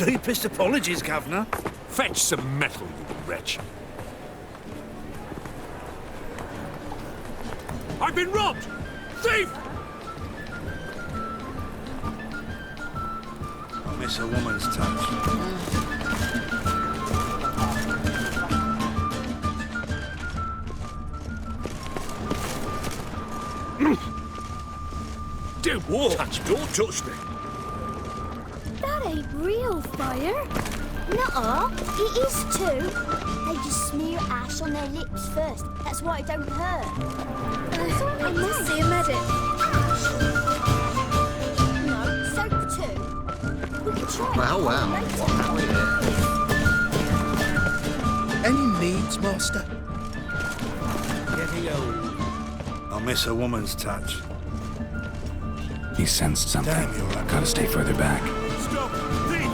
Deepest apologies, Governor. Fetch some metal, you wretch. I've been robbed! Thief! I miss a woman's touch. Don't touch me! Don't touch me! That ain't real fire. Nuh-uh, it is too. They just smear ash on their lips first. That's why it don't hurt. I must see a medic. Ash? No, soap too. We can try. Wow. Any needs, Master? Getting old. I miss a woman's touch. He sensed something. Damn, you're right. Gotta stay further back. Stop! Thief!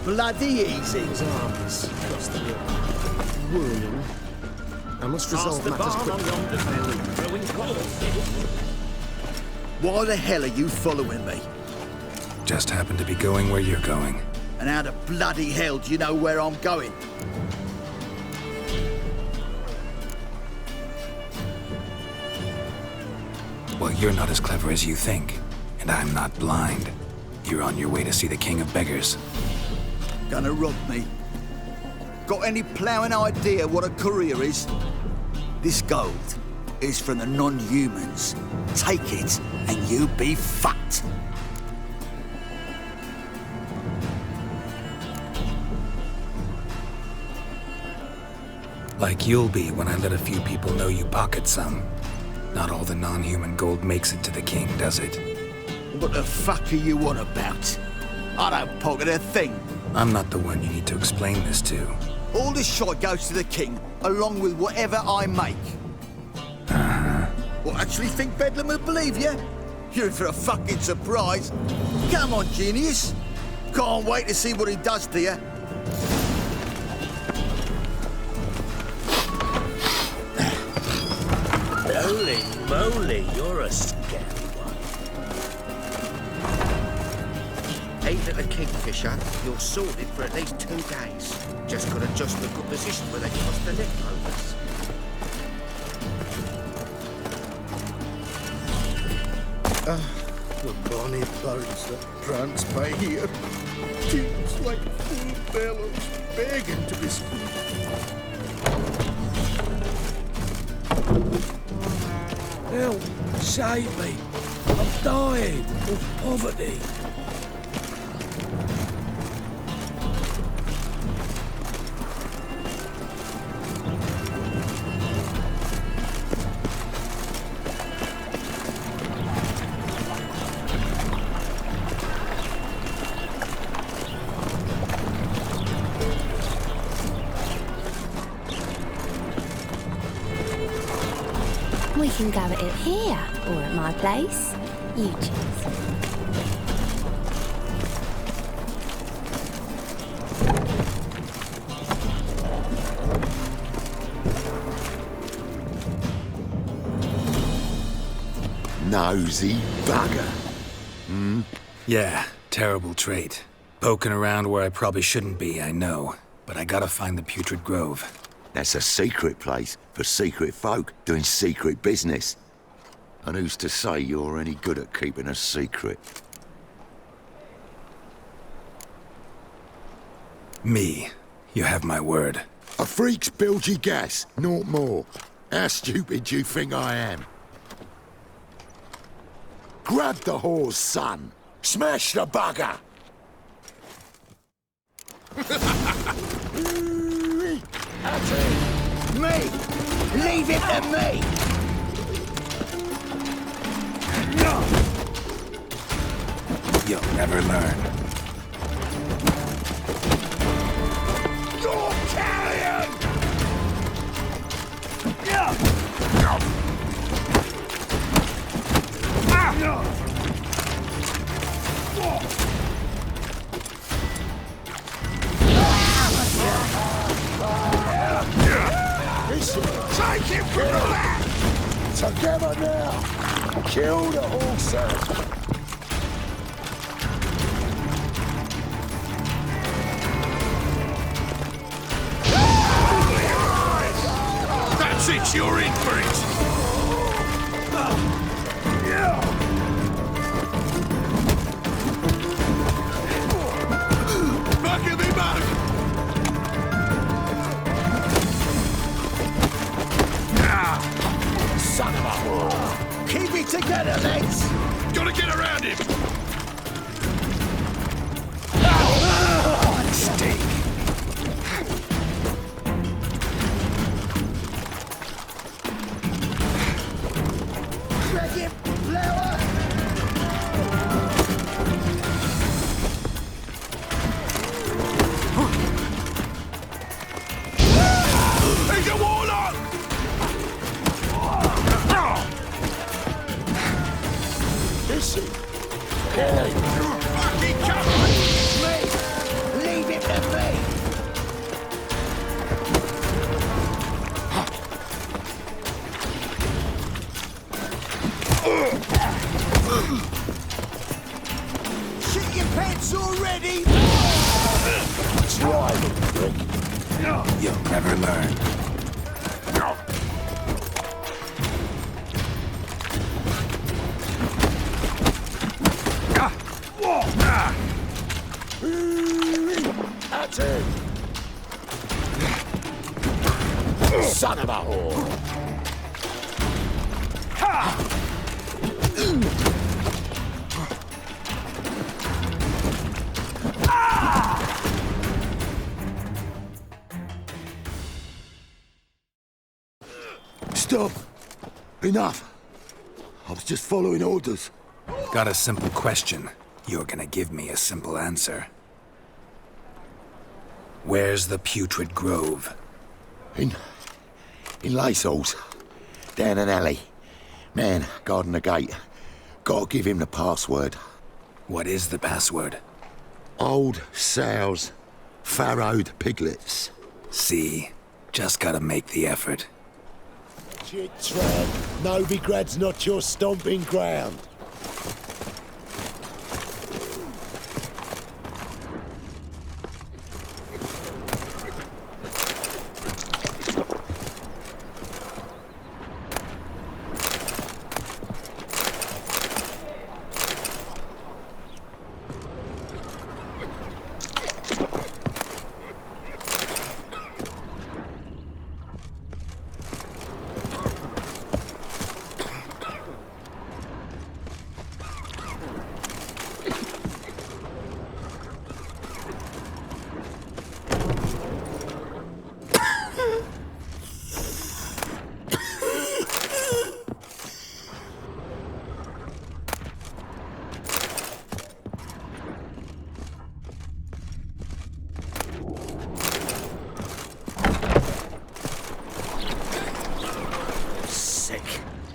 Bloody easy. His arms across the wound. I must resolve matters quickly. Why the hell are you following me? Just happened to be going where you're going. And how the bloody hell do you know where I'm going? Well, you're not as clever as you think, and I'm not blind. You're on your way to see the King of Beggars. Gonna rob me? Got any ploughing idea what a career is? This gold is from the non-humans. Take it, and you be fucked. Like you'll be when I let a few people know you pocket some. Not all the non-human gold makes it to the king, does it? What the fuck are you on about? I don't pocket a thing. I'm not the one you need to explain this to. All this shite goes to the king, along with whatever I make. Well, actually think Bedlam will believe you? You're in for a fucking surprise. Come on, genius. Can't wait to see what he does to you. Holy moly, you're a scary one. Hey, little kingfisher, you're sorted for at least 2 days. Just got to adjust to a good position where they cross the leftovers. The bonny birds that prance by here. Teams like full bellows begging to be Help! Save me! I'm dying of poverty. We can go at it here, or at my place. You choose. nosy bugger. Yeah, terrible trait. Poking around where I probably shouldn't be, I know. But I gotta find the Putrid Grove. That's a secret place for secret folk doing secret business. And who's to say you're any good at keeping a secret? Me. You have my word. A freak's bilgy gas, naught more. How stupid do you think I am? Grab the whore's son. Smash the bugger! That's it. Me! Leave it to me! You'll never learn. You're carrion! Take him from the back! Together now! Kill the horses! thinks you're in for it. Back in me back! Son of a whore! Keep it together, lads! Gotta get around him! Stink! Drag him, flower! He's a warlock! Is he? Fucking cover! Me! Leave him to me! Shit your pants already! Try it, prick. You'll never learn. That's it! Son of a whore! Stop! Enough! I was just following orders. Got a simple question. You're gonna give me a simple answer. Where's the putrid grove? In Lacehalls. Down an alley. Man, guarding the gate. Gotta give him the password. What is the password? Old sows, farrowed piglets. See? Just gotta make the effort. Shit, Tran. Novigrad's not your stomping ground.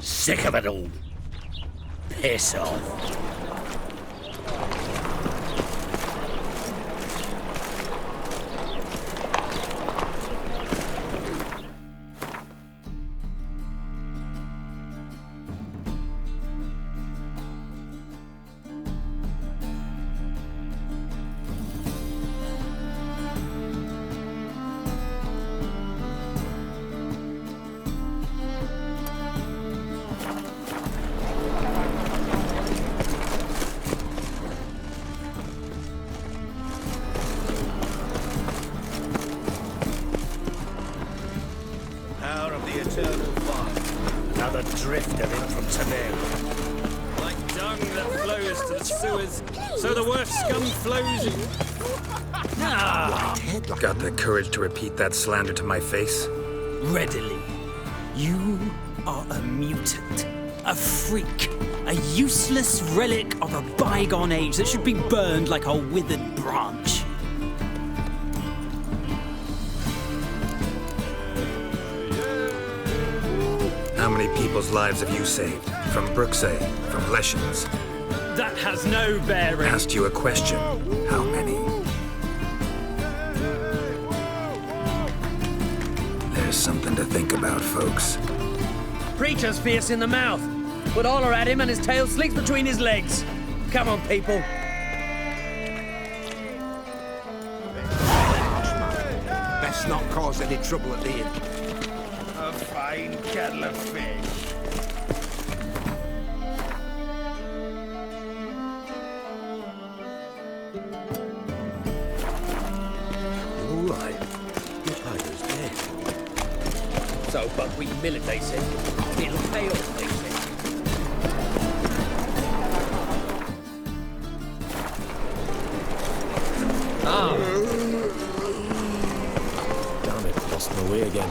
Sick of it all. Piss off. Another drift of it from Tamir. Like dung that flows to the sewers, so the worst scum flows in. Got the courage to repeat that slander to my face? Readily. You are a mutant, a freak, a useless relic of a bygone age that should be burned like a withered branch. How many people's lives have you saved? From Brooksay, from Leshens? That has no bearing. Asked you a question. How many? There's something to think about, folks. Preacher's fierce in the mouth. Put holler at him and his tail slinks between his legs. Come on, people. Best not cause any trouble at the inn. fine kettle of fish. All right. Your partner's dead. So buckwheat and millet, they said. It'll pay off, they said. Ah. Damn it, lost my way again.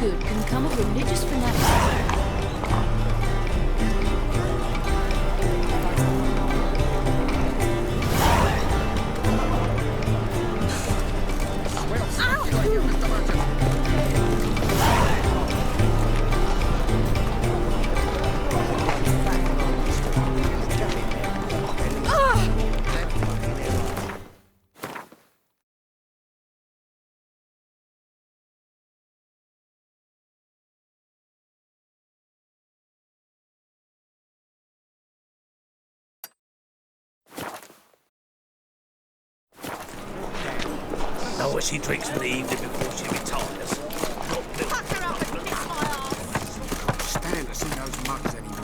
good can come of religious fanaticism. know what she drinks for the evening before she retires. Fuck her up and kiss my ass. Can't stand to see those mugs anymore.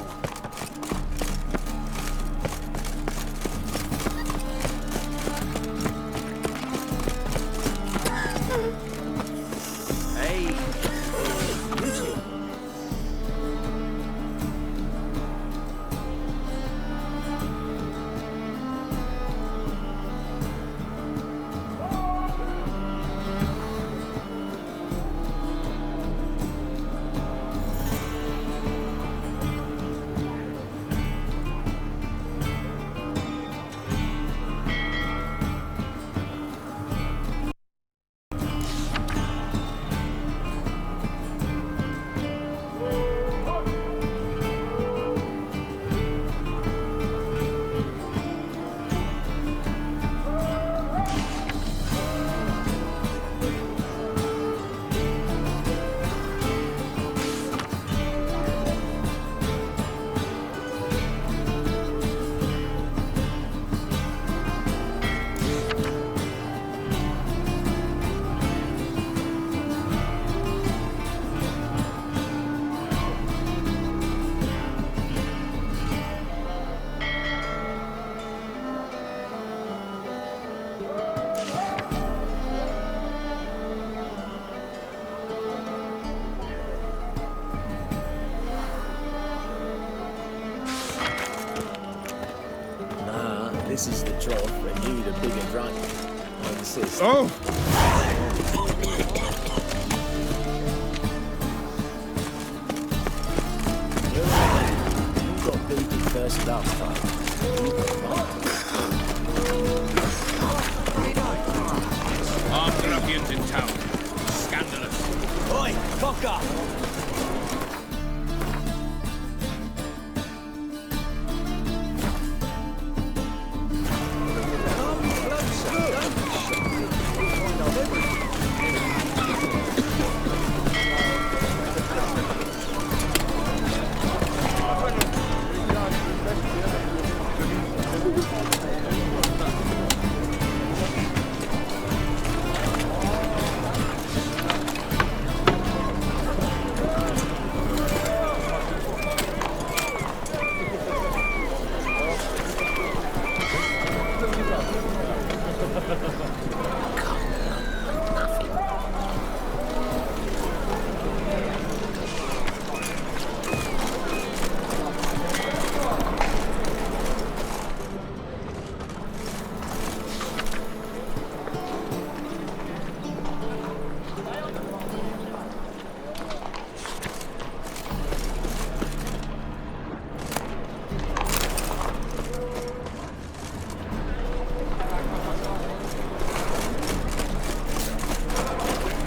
This is the trough, and you the bigger drunk. I insist. Oh! You got booted first last time. Armed ruffians in town. Scandalous. Oi, fuck up!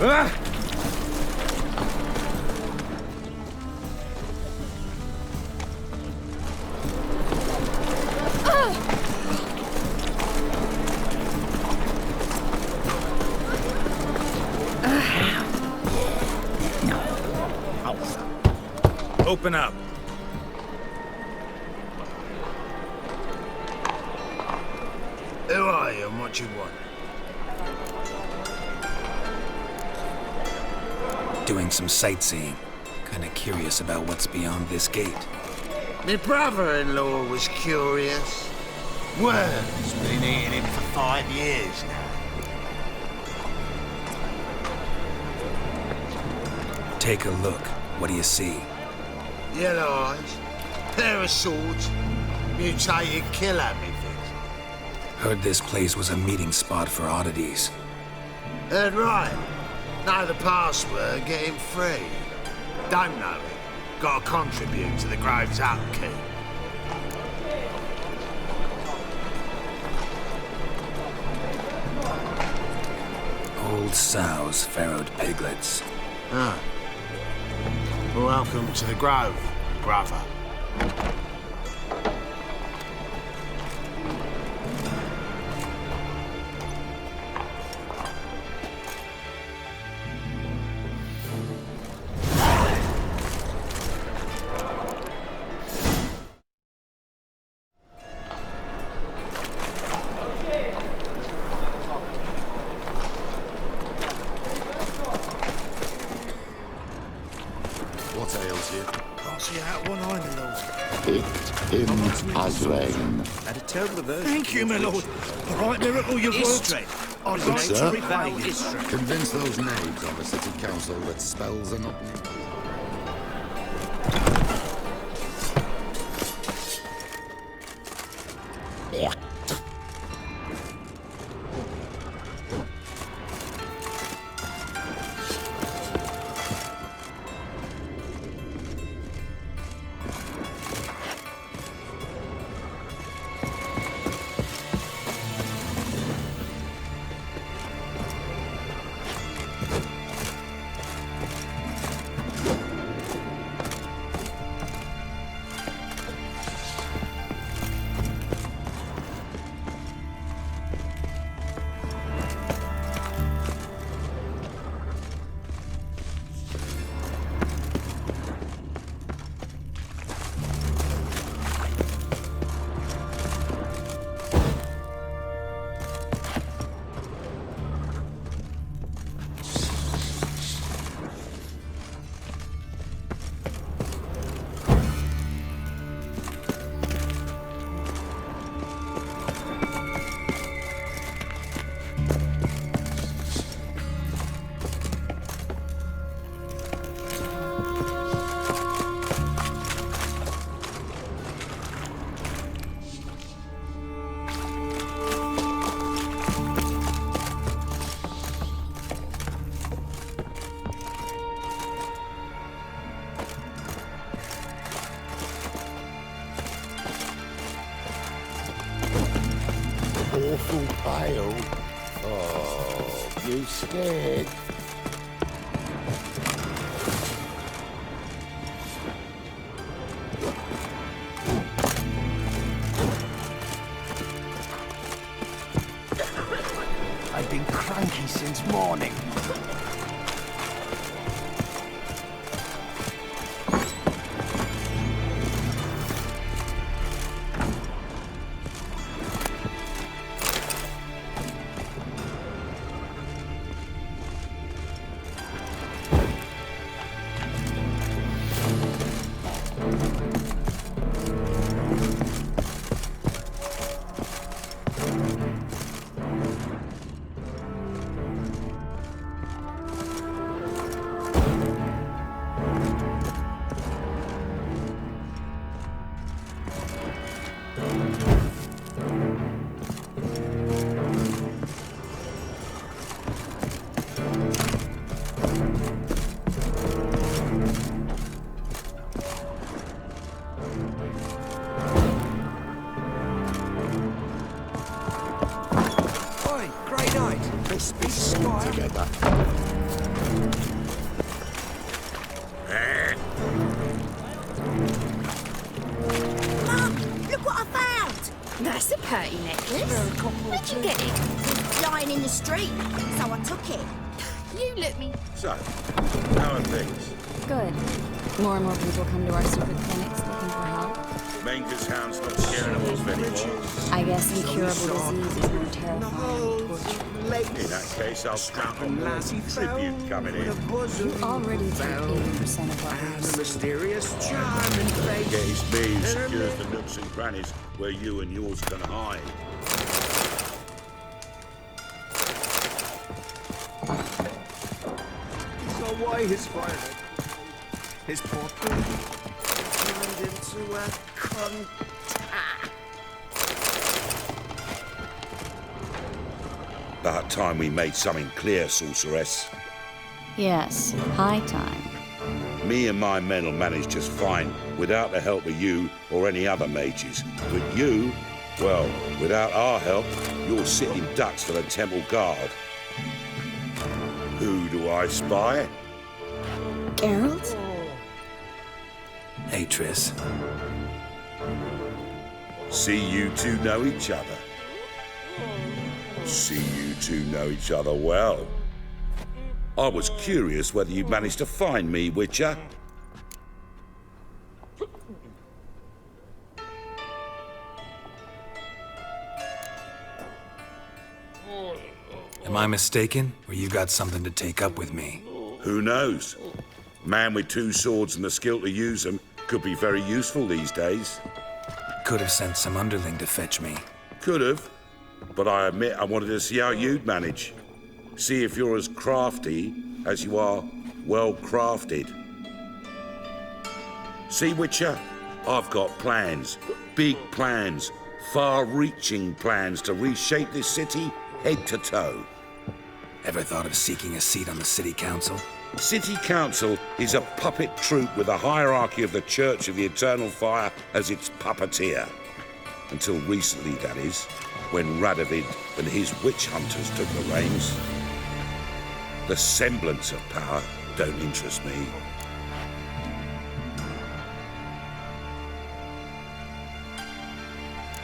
Ah! Open up. Who are you and what you want? Doing some sightseeing. Kinda curious about what's beyond this gate. My brother-in-law was curious. Worm's been eating him for 5 years now. Take a look. What do you see? Yellow eyes, pair of swords, mutated killer, methinks. Heard this place was a meeting spot for oddities. Heard right. Know the password, get him free. Don't know it. Gotta contribute to the Grove's upkeep. Old sows, farrowed piglets. Ah. Welcome to the Grove, brother. What ails you? Can't see out one eye, my lord. It him as rain. Had a terrible aversion. Thank you, my lord. A right miracle you've worked. History. I'd like sir. to repay you. Convince those knaves on the city council that spells are not needed. Awful pale. Oh, you scared? I've been cranky since morning. Together. Mum, look what I found! That's a pretty necklace. Where'd you get it? It was lying in the street, so I took it. You let me. So, how are things? Good. More and more people come to our secret clinics looking for help. Manker's hound's not scaring them off anymore. I guess incurable disease is more terrifying. In that case, I'll count on more tribute coming in. You already take 80% of our The mysterious charming face. Get his beam secures the nooks and crannies where you and yours can hide. So why his fire? His portrait turned into a cunt. About time we made something clear, sorceress. Yes, high time. Me and my men will manage just fine without the help of you or any other mages. But you, well, without our help, you're sitting ducks for the temple guard. Who do I spy? Geralt? Hey, Triss. See you two know each other. See you two know each other well. I was curious whether you managed to find me, Witcher. Am I mistaken, or you got something to take up with me? Who knows? Man with 2 swords and the skill to use them could be very useful these days. Could have sent some underling to fetch me. Could have, but I admit I wanted to see how you'd manage. See if you're as crafty as you are well-crafted. See, Witcher? I've got plans. Big plans. Far-reaching plans to reshape this city head to toe. Ever thought of seeking a seat on the city council? City Council is a puppet troupe with a hierarchy of the Church of the Eternal Fire as its puppeteer. Until recently, that is, when Radovid and his witch hunters took the reins. The semblance of power don't interest me.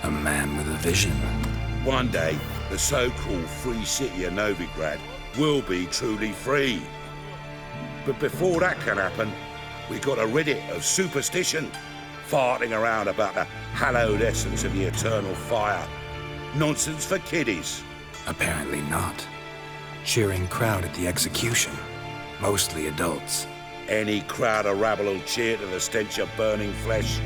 A man with a vision. One day, the so-called free city of Novigrad will be truly free. But before that can happen, we got to rid it of superstition, farting around about the hallowed essence of the eternal fire. Nonsense for kiddies. Apparently not. Cheering crowd at the execution. Mostly adults. Any crowd of rabble will cheer to the stench of burning flesh.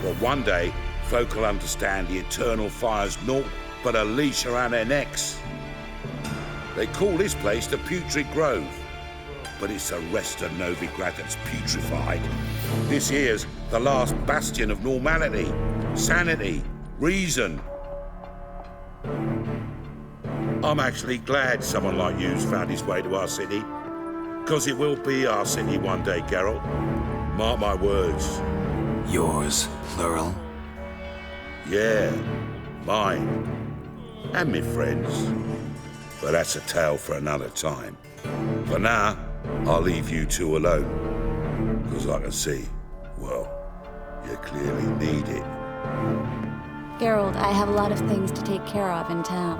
Well, one day, folk will understand the eternal fire's naught but a leash around their necks. They call this place the Putrid Grove, but it's the rest of Novigrad that's putrefied. This here's the last bastion of normality, sanity, reason. I'm actually glad someone like you's found his way to our city, because it will be our city one day, Geralt. Mark my words. Yours, plural? Yeah, mine. And me friends. But that's a tale for another time. For now, I'll leave you two alone. Because I can see, well, you clearly need it. Geralt, I have a lot of things to take care of in town.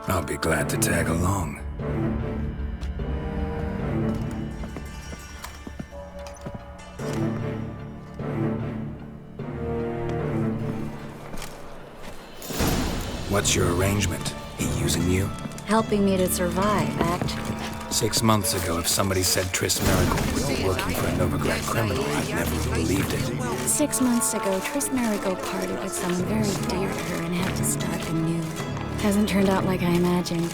I'll be glad to tag along. What's your arrangement? He using you? Helping me to survive, act. 6 months ago, if somebody said Triss Merigold was working for a Novigrad criminal, I'd never have believed it. 6 months ago, Triss Merigold parted with someone very dear to her and had to start anew. Hasn't turned out like I imagined.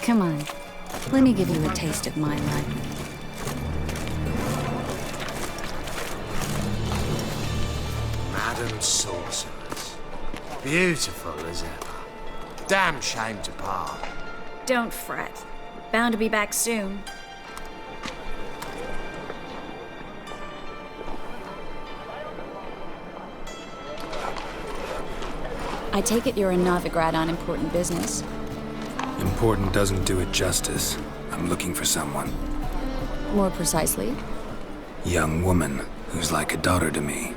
Come on, let me give you a taste of my life. Madam Sorceress. Beautiful as ever. Damn shame to part. Don't fret. Bound to be back soon. I take it you're in Novigrad on important business. Important doesn't do it justice. I'm looking for someone. More precisely? Young woman who's like a daughter to me.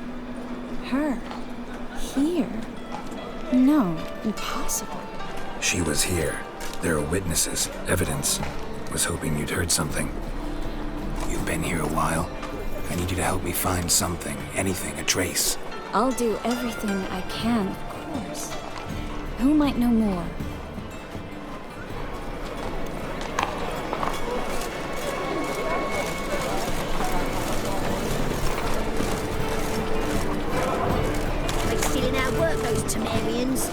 Her? Here? No, impossible. She was here. There are witnesses, evidence. Was hoping you'd heard something. You've been here a while. I need you to help me find something, anything, a trace. I'll do everything I can, of course. Who might know more? Are they stealing our work, those Temerians?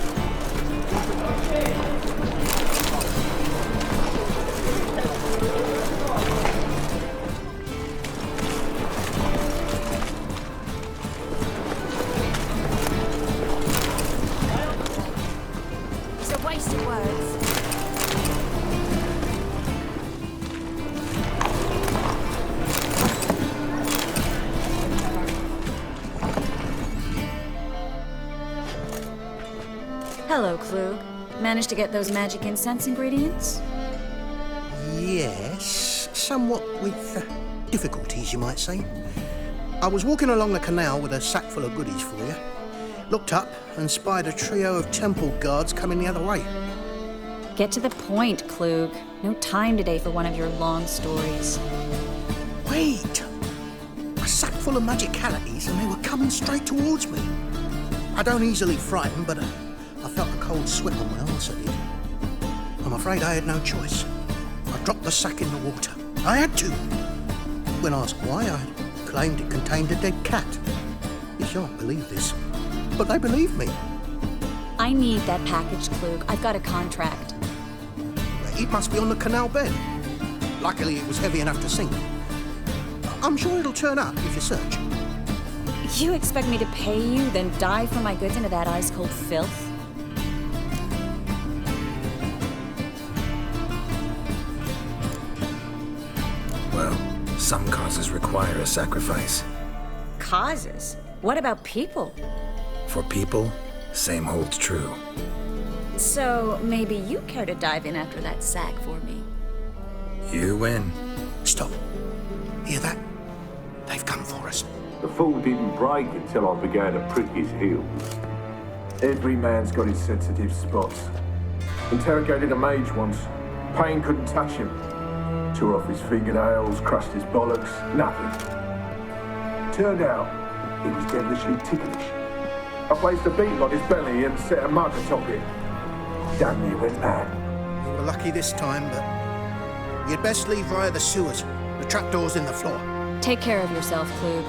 It's a waste of words. Hello, Klug. Managed to get those magic incense ingredients? Yes, somewhat with difficulties, you might say. I was walking along the canal with a sack full of goodies for you. Looked up and spied a trio of temple guards coming the other way. Get to the point, Klug. No time today for one of your long stories. Wait! A sack full of magicalities and they were coming straight towards me. I don't easily frighten, but I felt a cold sweat on my arse, I did. I'm afraid I had no choice. I dropped the sack in the water. I had to. When asked why, I claimed it contained a dead cat. You shan't believe this, but they believed me. I need that package, Klug. I've got a contract. It must be on the canal bed. Luckily, it was heavy enough to sink. I'm sure it'll turn up if you search. You expect me to pay you, then dive for my goods into that ice-cold filth? Well, some causes require a sacrifice. Causes? What about people? For people, same holds true. So maybe you care to dive in after that sack for me? You win. Stop. Hear that? They've come for us. The fall didn't break until I began to prick his heels. Every man's got his sensitive spots. Interrogated a mage once. Pain couldn't touch him. Tore off his fingernails, crushed his bollocks, nothing. Turned out, he was devilishly ticklish. I placed a beetle on his belly and set a mug atop it. Damn near went mad. You were lucky this time, but you'd best leave via the sewers. The trapdoor's in the floor. Take care of yourself, Klug.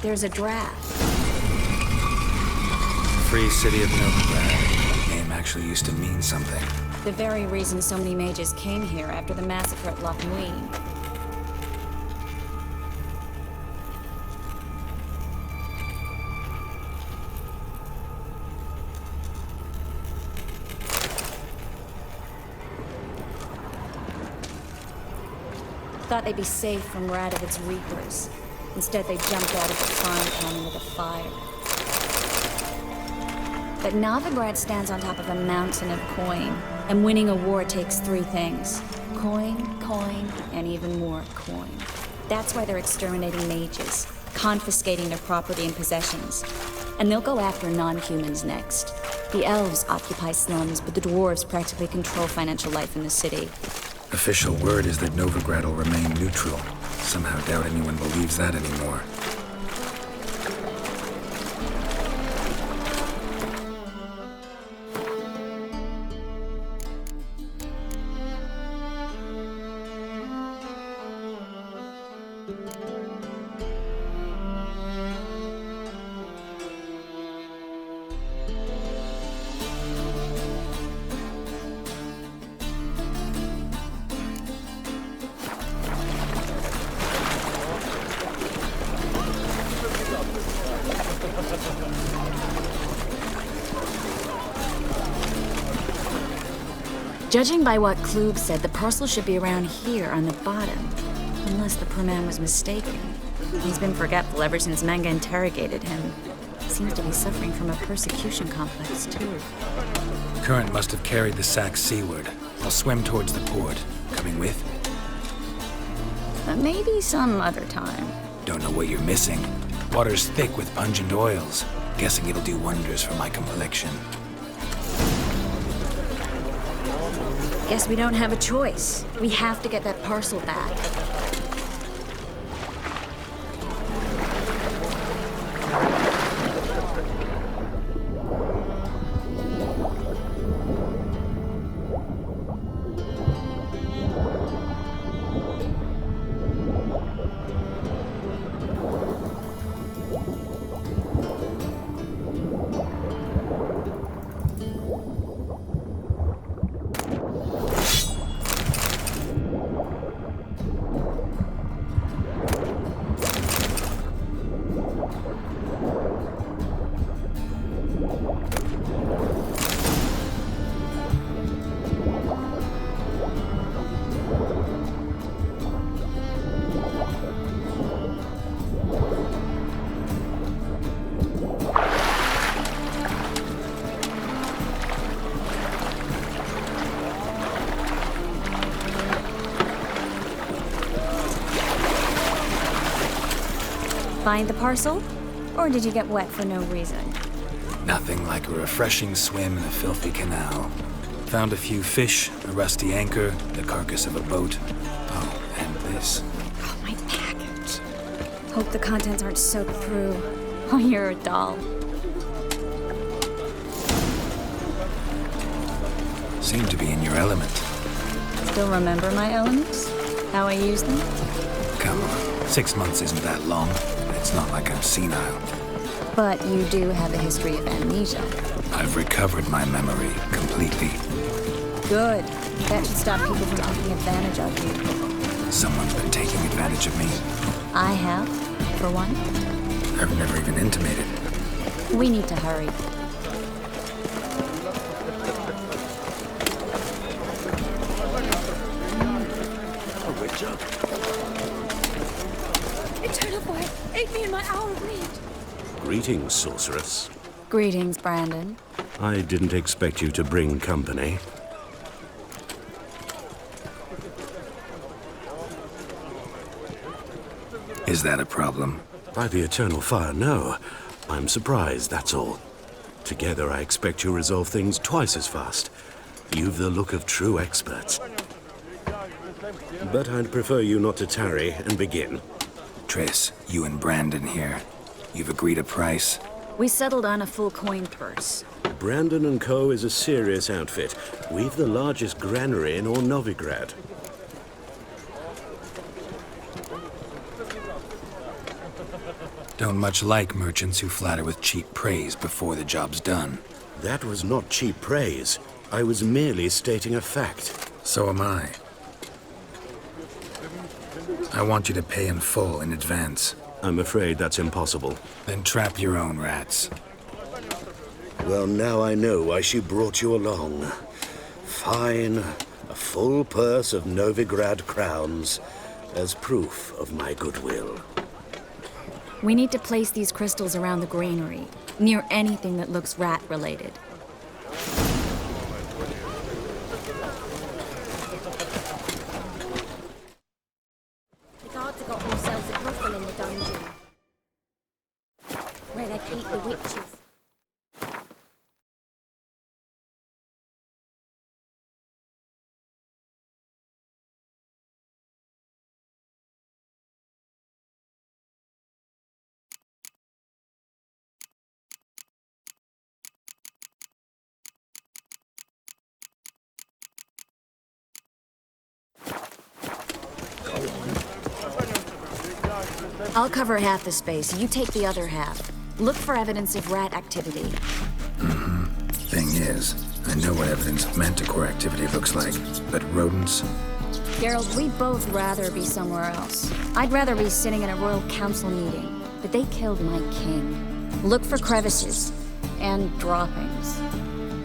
There's a draft. Free City of Novigrad. The name actually used to mean something. The very reason so many mages came here after the massacre at Loch Muin. Thought they'd be safe from Radovid's reapers. Instead, they jumped out of the frying pan into the fire. But Novigrad stands on top of a mountain of coin, and winning a war takes three things. Coin, coin, and even more coin. That's why they're exterminating mages, confiscating their property and possessions. And they'll go after non-humans next. The elves occupy slums, but the dwarves practically control financial life in the city. Official word is that Novigrad will remain neutral, somehow doubt anyone believes that anymore. Judging by what Klug said, the parcel should be around here on the bottom. Unless the poor man was mistaken. He's been forgetful ever since Manga interrogated him. Seems to be suffering from a persecution complex, too. Current must have carried the sack seaward. I'll swim towards the port. Coming with? Maybe some other time. Don't know what you're missing. Water's thick with pungent oils. Guessing it'll do wonders for my complexion. Guess we don't have a choice. We have to get that parcel back. Find the parcel? Or did you get wet for no reason? Nothing like a refreshing swim in a filthy canal. Found a few fish, a rusty anchor, the carcass of a boat. Oh, and this. Oh, my package. Hope the contents aren't soaked through. Oh, you're a doll. Seem to be in your element. Still remember my elements? How I use them? Come on, 6 months isn't that long. It's not like I'm senile. But you do have a history of amnesia. I've recovered my memory completely. Good. That should stop people from taking advantage of you. Someone's been taking advantage of me. I have, for one. I've never even intimated. We need to hurry. Eternal Void, aid me in my hour of need. Greetings, sorceress. Greetings, Brandon. I didn't expect you to bring company. Is that a problem? By the eternal fire, no. I'm surprised, that's all. Together, I expect you'll resolve things twice as fast. You've the look of true experts. But I'd prefer you not to tarry and begin. Triss, you and Brandon here. You've agreed a price? We settled on a full coin purse. Brandon & Co. is a serious outfit. We've the largest granary in all Novigrad. Don't much like merchants who flatter with cheap praise before the job's done. That was not cheap praise. I was merely stating a fact. So am I. I want you to pay in full in advance. I'm afraid that's impossible. Then trap your own rats. Well, now I know why she brought you along. Fine, a full purse of Novigrad crowns as proof of my goodwill. We need to place these crystals around the granary, near anything that looks rat-related. The guards have got themselves a brothel in the dungeon, where they keep the witches. I'll cover half the space. You take the other half. Look for evidence of rat activity. Thing is, I know what evidence of manticore activity looks like, but rodents? Geralt, we'd both rather be somewhere else. I'd rather be sitting in a royal council meeting, but they killed my king. Look for crevices and droppings.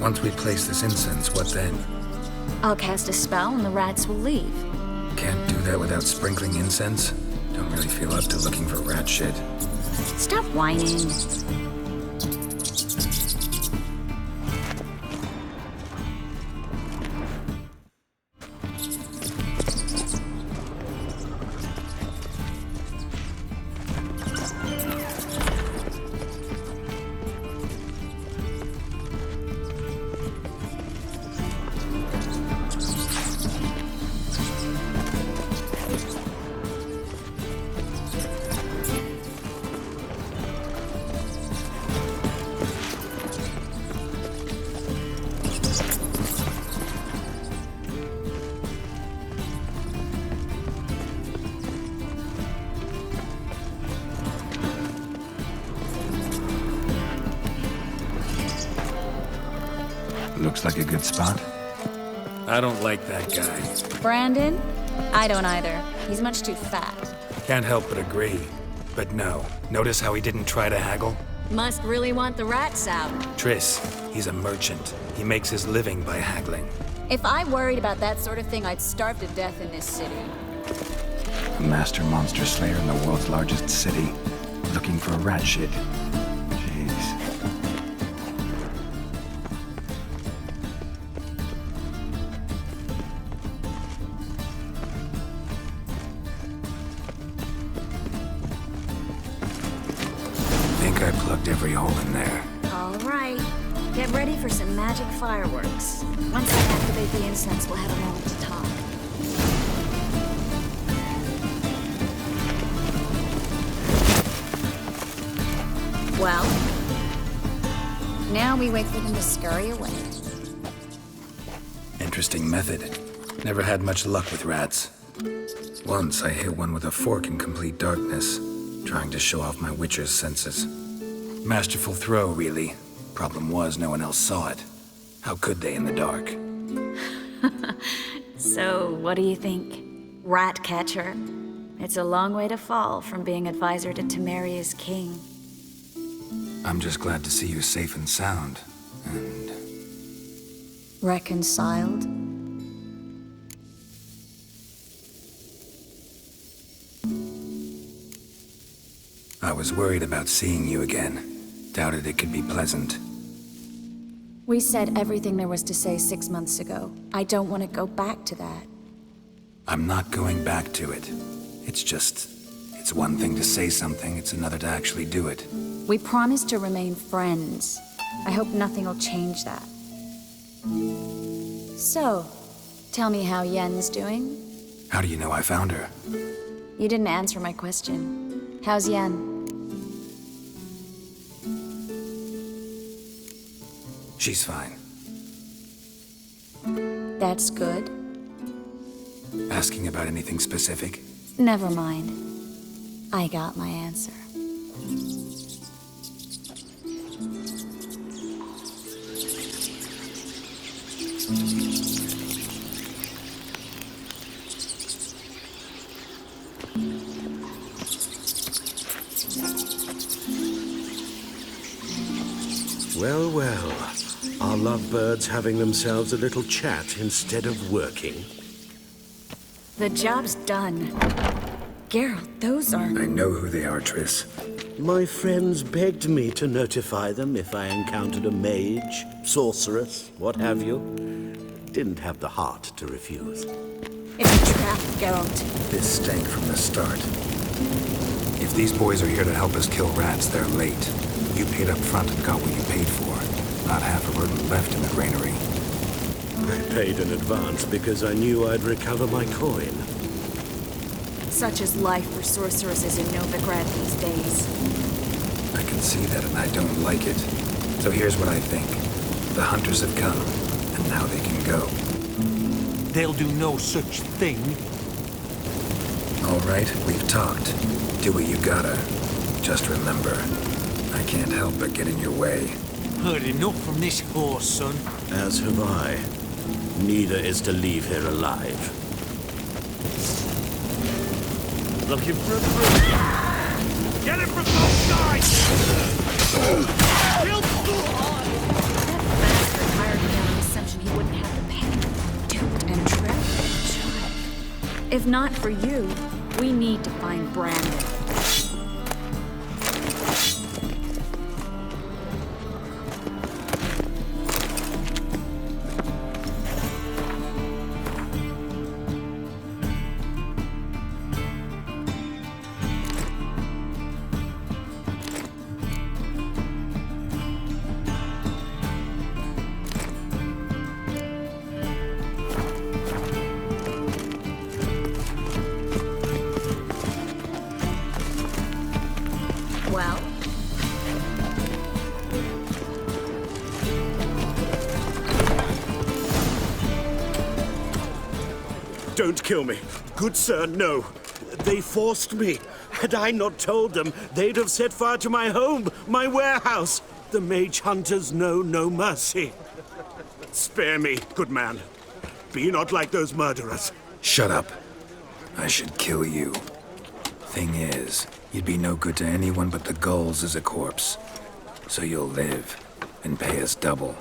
Once we place this incense, what then? I'll cast a spell and the rats will leave. Can't do that without sprinkling incense? Don't really feel up to looking for rat shit. Stop whining. Looks like a good spot. I don't like that guy. Brandon? I don't either. He's much too fat. Can't help but agree. But no. Notice how he didn't try to haggle? Must really want the rats out. Triss, he's a merchant. He makes his living by haggling. If I worried about that sort of thing, I'd starve to death in this city. A master monster slayer in the world's largest city. Looking for rat shit. Jeez. I plugged every hole in there. All right. Get ready for some magic fireworks. Once I activate the incense, we'll have a moment to talk. Well, now we wait for them to scurry away. Interesting method. Never had much luck with rats. Once I hit one with a fork in complete darkness, trying to show off my witcher's senses. Masterful throw, really. Problem was, no one else saw it. How could they in the dark? So, what do you think? Rat catcher? It's a long way to fall from being advisor to Temeria's king. I'm just glad to see you safe and sound. And... reconciled? I was worried about seeing you again. Doubted it could be pleasant. We said everything there was to say 6 months ago. I don't want to go back to that. I'm not going back to it. It's one thing to say something, it's another to actually do it. We promised to remain friends. I hope nothing will change that. So, tell me how Yen's doing? How do you know I found her? You didn't answer my question. How's Yen? She's fine. That's good. Asking about anything specific? Never mind. I got my answer. Well, well. Are lovebirds having themselves a little chat instead of working? The job's done. Geralt, those are... I know who they are, Triss. My friends begged me to notify them if I encountered a mage, sorceress, what have you. Didn't have the heart to refuse. It's a trap, Geralt. This stank from the start. If these boys are here to help us kill rats, they're late. You paid up front and got what you paid for. Not half a rodent left in the granary. I paid in advance because I knew I'd recover my coin. Such is life for sorceresses in Novigrad these days. I can see that and I don't like it. So here's what I think. The hunters have come, and now they can go. They'll do no such thing. All right, we've talked. Do what you gotta. Just remember, I can't help but get in your way. Heard enough from this horse, son. As have I. Neither is to leave here alive. Looking for a break. Get him from both sides! That bastard hired me on the assumption he wouldn't have to pay. Duped and trapped. If not for you, we need to find Brandon. Well? Don't kill me. Good sir, no. They forced me. Had I not told them, they'd have set fire to my home, my warehouse. The mage hunters know no mercy. Spare me, good man. Be not like those murderers. Shut up. I should kill you. Thing is, you'd be no good to anyone but the gulls as a corpse. So you'll live and pay us double.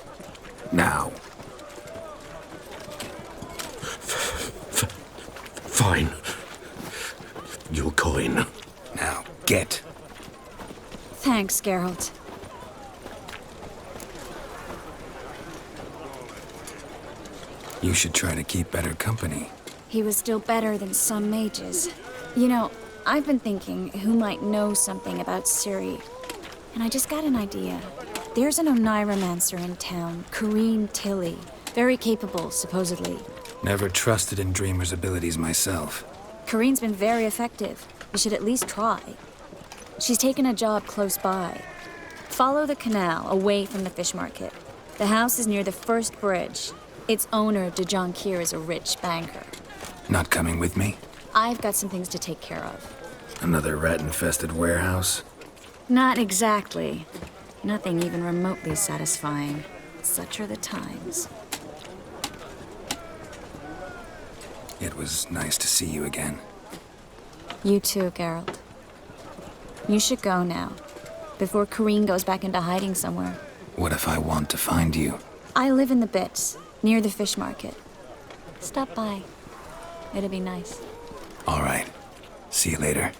Now. Fine. Your coin. Now, get. Thanks, Geralt. You should try to keep better company. He was still better than some mages. You know, I've been thinking who might know something about Ciri. And I just got an idea. There's an Oneiromancer in town, Corrine Tilly. Very capable, supposedly. Never trusted in Dreamer's abilities myself. Corrine's been very effective. You should at least try. She's taken a job close by. Follow the canal away from the fish market. The house is near the first bridge. Its owner, de Jonquier, is a rich banker. Not coming with me? I've got some things to take care of. Another rat-infested warehouse? Not exactly. Nothing even remotely satisfying. Such are the times. It was nice to see you again. You too, Geralt. You should go now, before Corrine goes back into hiding somewhere. What if I want to find you? I live in the Bits, near the fish market. Stop by. It'll be nice. All right. See you later.